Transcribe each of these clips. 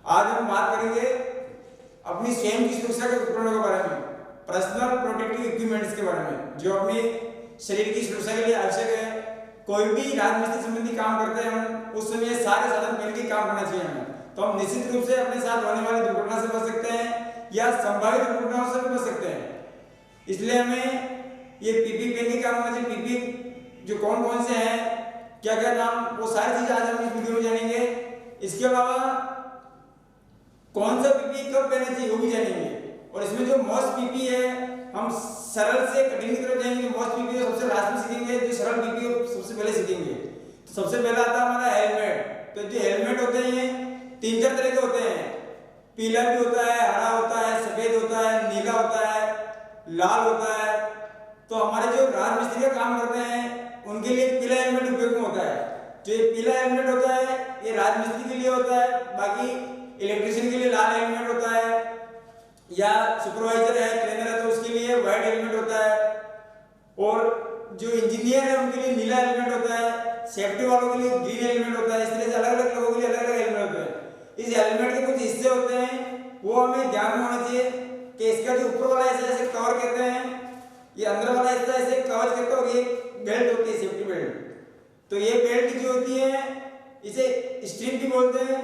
आज हम बात करेंगे अपनी स्वयं की सुरक्षा के उपकरणों के बारे में, पर्सनल प्रोटेक्टिव इक्विपमेंट्स के बारे में, जो अपने शरीर की सुरक्षा के लिए आवश्यक है। कोई भी राजमिस्त्री संबंधी काम करते हैं हम, उस समय सारे साधन पहन के काम करना चाहिए हमें, तो हम निश्चित रूप से अपने साथ होने वाली दुर्घटना से बच सकते हैं या संभावित दुर्घटनाओं से भी बच सकते हैं। इसलिए हमें ये पीपी पहन के काम करना चाहिए। पीपी जो कौन कौन से हैं, क्या क्या नाम, वो सारी चीजें आज हम इस वीडियो में जानेंगे। इसके अलावा कौन सा पीपी कब पहनना चाहिए वो भी जानेंगे। और इसमें जो मोस्ट पीपी है, हम सरल से कठिन की तरफ जाएंगे। मोस्ट पीपी तो सबसे लास्ट में सीखेंगे, जो सरल पीपी है सबसे पहले सीखेंगे। तो सबसे पहला आता है हमारा हेलमेट। तो जो हेलमेट होते हैं 3-4 तरह के होते हैं, पीला भी होता है, हरा होता है, सफेद होता है, नीला होता है, लाल होता है। तो हमारे जो राजमिस्त्री का काम करते हैं उनके लिए पीला हेलमेट उपयोग में होता है। जो ये पीला हेलमेट होता है ये राजमिस्त्री के लिए होता है, बाकी इलेक्ट्रिशियन के लिए लाल हेलमेट होता है, या सुपरवाइजर है, ट्रेनर है तो उसके लिए व्हाइट हेलमेट होता है, और जो इंजीनियर है उनके लिए नीला हेलमेट होता है, सेफ्टी वालों के लिए ग्रीन हेलमेट होता है। इस तरह से अलग अलग लोगों के लिए अलग अलग हेलमेट होते हैं। इस हेलमेट के कुछ हिस्से होते हैं वो हमें ध्यान में होना चाहिए कि इसका जो ऊपर वाला हिस्सा ऐसे कवर कहते हैं, ये अंदर वाला हिस्सा ऐसे कवच कहते हैं, और ये बेल्ट होती है, सेफ्टी बेल्ट। तो ये बेल्ट जो होती है इसे स्ट्रिप भी बोलते हैं,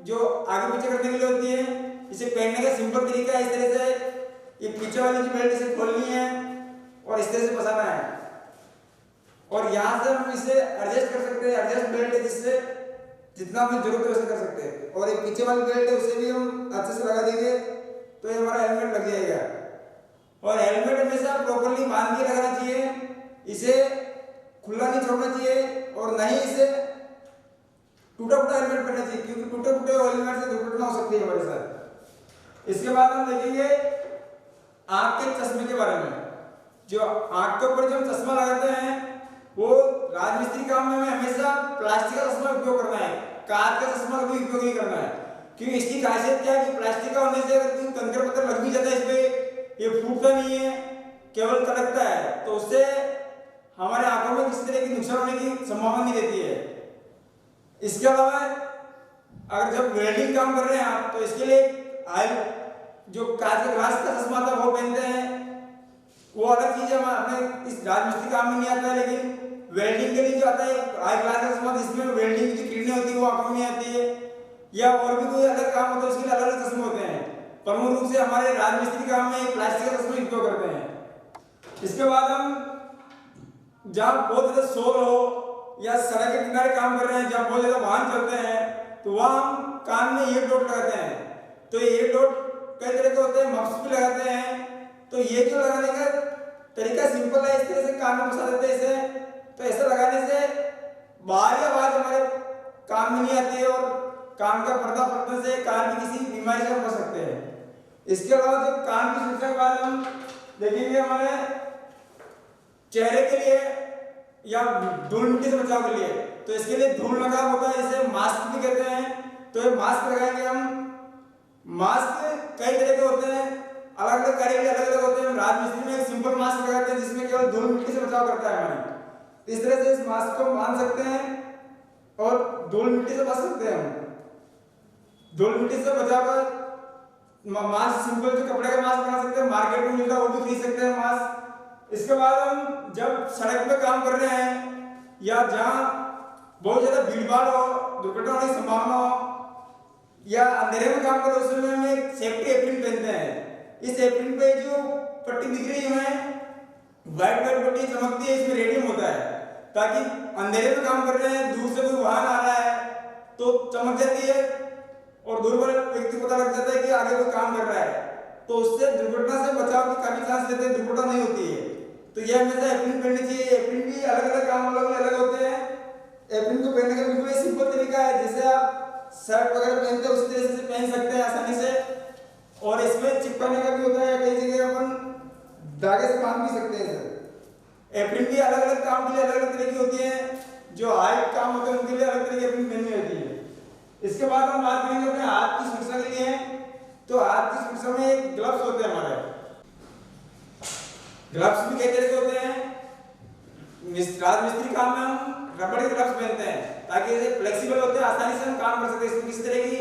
जो आगे पीछे करने के लिए होती है। इसे पहनने का सिंपल तरीका है, इस तरह से ये पीछे वाली जो बेल्ट इसे खोलनी है और इस तरह से फंसाना है, और यहाँ से हम इसे एडजस्ट कर सकते हैं। एडजस्ट बेल्ट है जिससे जितना हमें जरूरत है वैसे कर सकते हैं। और ये पीछे वाली बेल्ट है उसे भी हम अच्छे से लगा देंगे तो ये हमारा हेलमेट लग जाएगा। और हेलमेट हमेशा प्रॉपर्ली बांध के लगाना चाहिए, इसे खुला नहीं छोड़ना चाहिए, और नहीं इसे टूटा फूटा हेलमेट पहनना चाहिए, क्योंकि टूटे फूटे हेलमेट से दुर्घटना हो सकती है हमारे साथ। इसके बाद हम देखेंगे आंख के चश्मे के बारे में। जो आंख के ऊपर जो हम चश्मा लगाते हैं वो राजमिस्त्री काम में हमें हमेशा प्लास्टिक का चश्मा उपयोग करना है, कांच का चश्मा कभी उपयोग नहीं करना है। क्योंकि इसकी खासियत क्या है कि प्लास्टिक का होने से अगर कोई कंकर पत्थर लग भी जाता है इस पे, ये फूटता नहीं है, केवल तड़कता है, तो उससे हमारे आंखों में किसी तरह की नुकसान होने की संभावना नहीं रहती है। इसके अलावा अगर जब वेल्डिंग काम कर रहे हैं आप, तो इसके लिए जो कांच के ग्लास का चश्मा आता है वो पहनते हैं, वो अलग चीज है, अपने इस राजमिस्त्री काम में नहीं आता है। लेकिन वेल्डिंग के लिए जो आता है आई ग्लास का चश्मा, जिसमें वेल्डिंग की जो किरणें होती है वो आंखों में नहीं आती है, या और भी कोई अलग काम होता है उसके लिए अलग अलग चश्मे होते हैं। प्रमुख रूप से हमारे राजमिस्त्री काम में प्लास्टिक का चश्मा उपयोग करते हैं। इसके बाद हम जहाँ बहुत ज्यादा शोर हो या सड़क के किनारे काम कर रहे हैं, जहाँ बहुत ज्यादा वाहन चलते हैं, तो वहाँ हम कान में ईयर डॉट लगाते हैं। तो ईयर डॉट कई तरह के होते हैं, मफ्स भी लगाते हैं। तो ये जो लगाने का तरीका सिंपल है, इस तरह से कान में फंसा देते हैं इसे। तो ऐसे लगाने से बाहरी आवाज हमारे कान में नहीं आती है, और कान का पर्दा फटने से कान की किसी बीमारी से बच सकते हैं। इसके अलावा जो कान की सुरक्षा के बारे में हम देखेंगे, हमारे चेहरे के लिए या धूल मिट्टी से बचाव के लिए, तो इसके लिए धूल नकाब होता है, इसे मास्क भी कहते हैं। तो ये मास्क लगाएंगे हम। मास्क कई तरह के होते हैं, अलग अलग कार्य के लिए अलग अलग होते हैं। राजमिस्त्री में एक सिंपल मास्क लगाते हैं जिसमें केवल धूल मिट्टी से बचाव करता है हमारी। इस तरह से इस मास्क को बांध सकते हैं और धूल मिट्टी से बच सकते हैं हम। धूल मिट्टी से बचाकर मास्क सिंपल जो कपड़े का मास्क बना सकते हैं, मार्केट में मिलता है वो भी खरीद सकते हैं मास्क। इसके बाद हम जब सड़क पे काम कर रहे हैं या जहाँ बहुत ज्यादा भीड़ भाड़ हो, दुर्घटना होने की संभावना हो, या अंधेरे में काम करो, उस समय हम एक सेफ्टी एप्रिन पहनते हैं। इस एप्रिन पे जो पट्टी दिख रही है व्हाइट व्हाइट पट्टी चमकती है, इसमें रेडियम होता है, ताकि अंधेरे में काम कर रहे हैं, दूर से कोई वाहन आ रहा है तो चमक जाती है और दूर वाले व्यक्ति को पता लग जाता है कि आगे कोई काम कर रहा है, तो उससे दुर्घटना से बचाव की काफी चांस रहते हैं, दुर्घटना नहीं होती है। तो यह हमेशा एप्रिन पहननी चाहिए। एप्रिन भी अलग अलग काम वालों के अलग होते हैं। एप्रिन को पहनने का बिल्कुल सिंपल तरीका है, जैसे आप शर्ट वगैरह पहनते हैं उस तरह से पहन सकते हैं आसानी से, और इसमें चिपकाने का भी होता है, कई जगह अपन धागे से बांध भी सकते हैं सर। एप्रिन भी अलग अलग काम के लिए अलग अलग तरह की होती है, जो हाई काम होते हैं उनके लिए अलग तरह की एप्रिन पहननी होती है। इसके बाद हम बात करेंगे अपने हाथ की सुरक्षा के लिए। तो हाथ की सुरक्षा में एक ग्लव्स होते हैं हमारे। ग्लव्स भी कई तरह के होते हैं। राजमिस्त्री काम में हम रबड़ के ग्लव्स पहनते हैं ताकि ये फ्लेक्सिबल होते हैं, आसानी से हम काम कर सकते हैं। इसमें किसी तरह की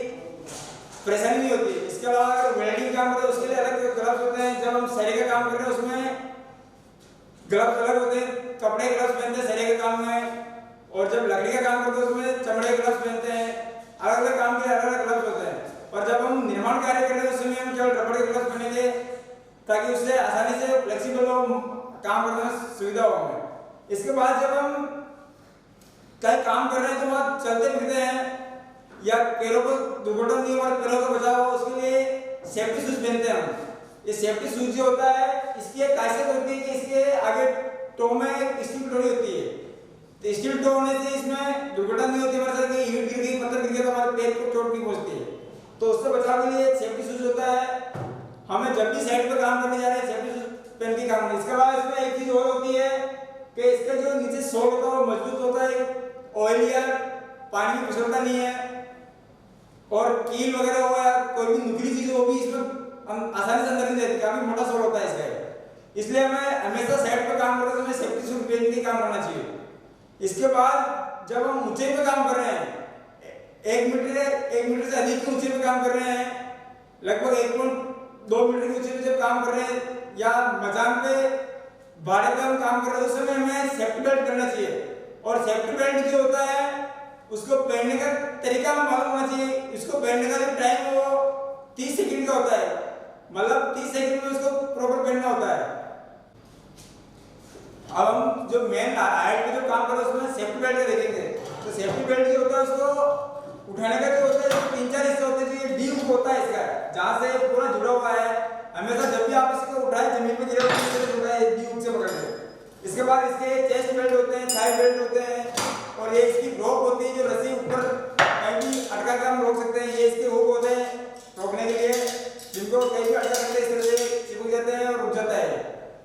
परेशानी नहीं होती। इसके अलावा अगर वेल्डिंग काम करते हैं उसके लिए अलग ग्लव्स होते हैं। जब हम सरिये का काम कर रहे हैं उसमें ग्लव्स अलग होते हैं, कपड़े के ग्लव्स पहनते हैं सरिये के काम में, और जब लकड़ी का काम करते हैं उसमें चमड़े के ग्लव्स पहनते हैं। अलग अलग काम के अलग अलग ग्लव्स होते हैं। और जब हम निर्माण कार्य कर रहे हैं उसमें हम केवल रबड़ के ग्लव्स पहनेंगे ताकि उससे आसानी से फ्लेक्सिबल हो, काम करने में सुविधा हो हमें। इसके बाद जब हम कहीं काम कर रहे हैं तो वहाँ चलते फिरते हैं या पैरों को दुर्घटना नहीं हो, पैरों का बचाव हो, उसके लिए सेफ्टी शूज पहनते हैं हम। ये सेफ्टी शूज जो होता है इसकी एक खासियत होती है कि इसके आगे टो में स्टील टोड़ी होती है। तो स्टील टो होने से इसमें दुर्घटना नहीं होती हमारे साथ, कि ईंट गिर गई, पत्थर गिर गया तो हमारे पैर को चोट नहीं पहुंचती है। तो उससे बचाव के लिए सेफ्टी शूज होता है। हमें जब भी साइड पर काम करने जा रहे हैं सेफ्टी शूज पहन के काम करना। इसके अलावा इसमें एक चीज और होती है कि इसका जो नीचे सोल होता है वो मजबूत होता है, ऑयल या पानी में फिसलता नहीं है, और कील वगैरह हो या कोई भी नुकीली चीज हो भी इसमें आसानी से अंदर नहीं जाती, काफी मोटा सोल होता है इसका। इसलिए हमें हमेशा साइड पर काम करते समय सेफ्टी शूज पहन के काम करना चाहिए। इसके बाद जब हम ऊंचाई पे काम कर रहे हैं, 1 मीटर से अधिक की ऊंचाई पे काम कर रहे हैं, लगभग 1.2 मीटर की ऊंचाई पे जब काम कर रहे हैं या मचान पे भाड़े पे हम काम कर रहे हैं उस समय हमें सेफ्टी बेल्ट करना चाहिए। और सेफ्टी बेल्ट जो होता है उसको पहनने का तरीका हमें मालूम होना चाहिए। इसको पहनने का जो टाइम है वो 30 सेकंड का होता है, मतलब 30 सेकंड में उसको प्रॉपर पहनना होता है। अब हम जो मेन हाइट पे जो काम कर रहे हैं उसमें सेफ्टी बेल्ट का देखेंगे। तो सेफ्टी बेल्ट जो होता है उसको उठाने का जो होता है 3-4 हिस्से होते हैं। जो डी हुक होता है इसका, जहाँ से पूरा जुड़ा हुआ है, हमेशा जब भी आप इसको उठाए जमीन पे गिरे उससे जुड़ा है, डी हुक से पकड़ ले। इसके बाद इसके चेस्ट बेल्ट होते हैं, थाई बेल्ट होते हैं, और ये इसकी रोक होती है जो रस्सी ऊपर कहीं भी अटका कर हम रोक सकते हैं। ये इसके हुक होते हैं रोकने के लिए, जिनको कहीं भी अटका करते हैं इस तरह से चिपक जाते हैं और रुक जाता है।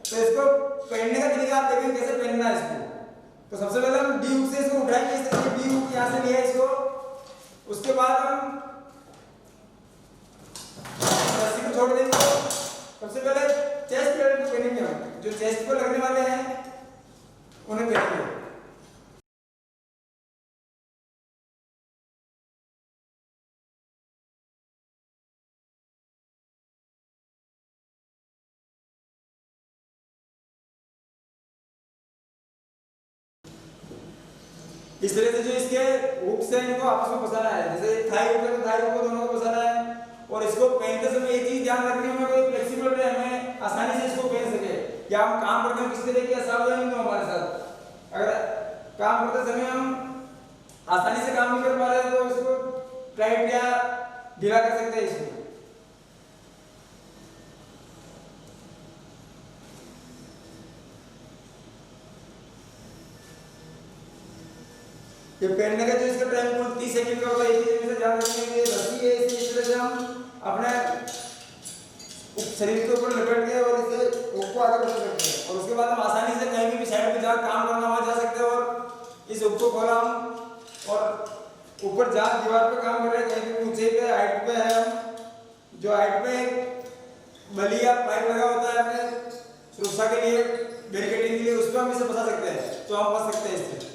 तो इसको पहनने का तरीका आप देखें कैसे पहनना है इसको। तो सबसे पहले हम डी हुक से इसको उठाएंगे, इस तरह से डी हुक यहाँ से लिया इसको। उसके बाद हम रस्सी को छोड़ देंगे। सबसे पहले चेस्ट बेल्ट को पहनेंगे हम, जो चेस्ट पर लगने वाले हैं उन्हें पहनेंगे। इस तरह से जो इसके हुक से इनको आपस में फंसाना है, जैसे थाई हुक है तो थाई हुक को दोनों को फंसाना है। और इसको पहनते समय एक चीज ध्यान रखनी है कि फ्लेक्सिबल रहे, हमें आसानी से इसको पहन सके। या हम काम करते हैं किस तरह की असावधानी नहीं हो हमारे साथ, अगर काम करते समय हम आसानी से काम नहीं कर पा रहे हैं तो इसको टाइट या ढीला कर सकते हैं इसको। ये पहनने का जो इसका टाइम कुल 30 सेकंड का होता है। इसी से ध्यान रखिए रस्सी है इस तरह से हम अपने शरीर के ऊपर लपेट के और इसे हुक को आगे बढ़ा सकते हैं। और उसके बाद हम आसानी से कहीं भी साइड पे जाकर काम करना वहाँ जा सकते हैं। और इस हुक को खोला हम और ऊपर जहाँ दीवार पे काम कर रहे हैं, कहीं भी ऊंचाई पे हाइट पे है, हम जो हाइट पे बली या पाइप लगा होता है अपने सुरक्षा के लिए, बैरिकेडिंग के लिए, उस पर हम इसे फंसा सकते हैं। तो हम फंस सकते हैं इससे।